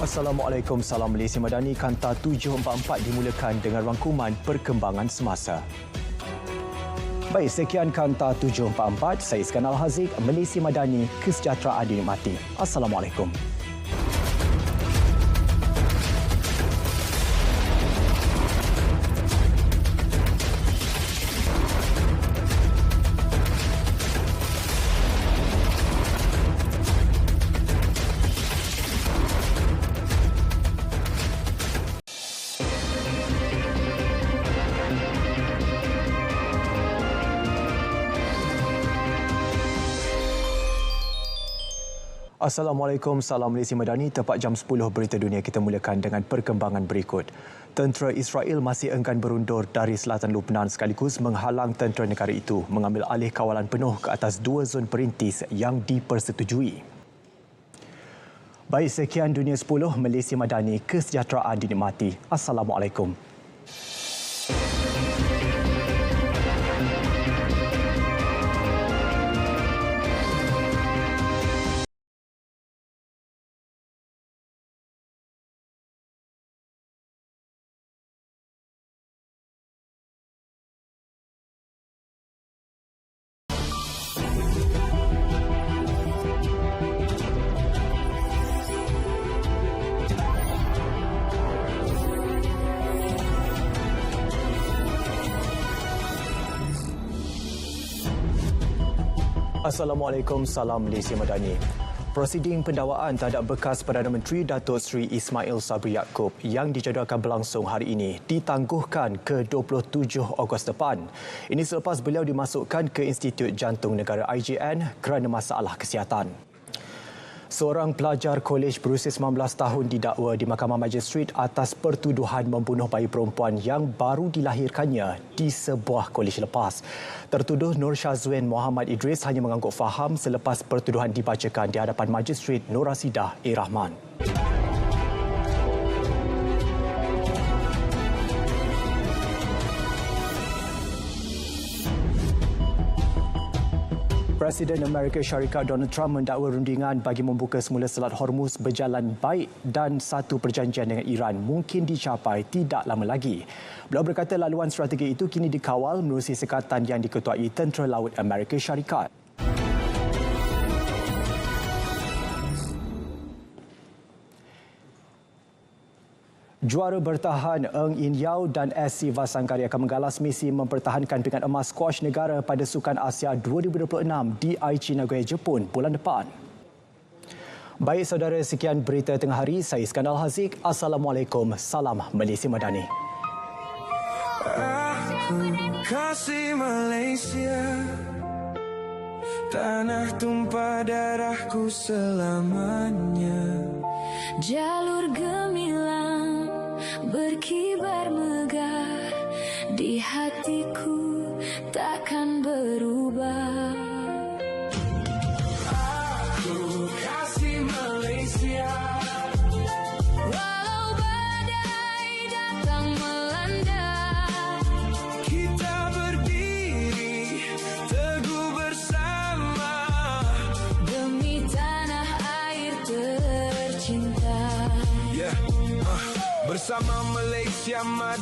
Assalamualaikum, salam Malaysia Madani. Kanta 744 dimulakan dengan rangkuman perkembangan semasa. Baik, sekian Kanta 744. Saya Iskanal Haziq, Malaysia Madani, kesejahteraan dinikmati. Assalamualaikum. Assalamualaikum, salam Malaysia Madani. Tepat jam 10 berita dunia, kita mulakan dengan perkembangan berikut. Tentera Israel masih enggan berundur dari selatan Lubnan sekaligus menghalang tentera negara itu mengambil alih kawalan penuh ke atas 2 zon perintis yang dipersetujui. Baik, sekian Dunia 10 Malaysia Madani, kesejahteraan dinikmati. Assalamualaikum. Assalamualaikum, salam Malaysia Madani. Prosiding pendakwaan terhadap bekas Perdana Menteri Datuk Seri Ismail Sabri Yaakob yang dijadualkan berlangsung hari ini ditangguhkan ke 27 Ogos depan. Ini selepas beliau dimasukkan ke Institut Jantung Negara IJN kerana masalah kesihatan. Seorang pelajar kolej berusia 19 tahun didakwa di Mahkamah Magistrate atas pertuduhan membunuh bayi perempuan yang baru dilahirkannya di sebuah kolej lepas. Tertuduh Nur Syazwin Muhammad Idris hanya mengangguk faham selepas pertuduhan dibacakan di hadapan Magistrate Nur Rasidah A. Rahman. Presiden Amerika Syarikat Donald Trump mendakwa rundingan bagi membuka semula Selat Hormuz berjalan baik dan satu perjanjian dengan Iran mungkin dicapai tidak lama lagi. Beliau berkata laluan strategi itu kini dikawal menerusi sekatan yang diketuai Tentera Laut Amerika Syarikat. Juara bertahan Eng In Yao dan SC Vasangkari akan menggalas misi mempertahankan pingat emas skuash negara pada Sukan Asia 2026 di Aichi, Nagoya, Jepun bulan depan. Baik saudara, sekian berita tengah hari. Saya Iskandar Haziq. Assalamualaikum. Salam Malaysia Madani. Aku kasih Malaysia, tanah tumpah darahku selamanya. Jalur gemilang berkibar megah di hatiku takkan berubah. Aku kasih Malaysia, Walau badai datang melanda, kita berdiri teguh bersama demi tanah air tercinta. bersama Malaysia maju.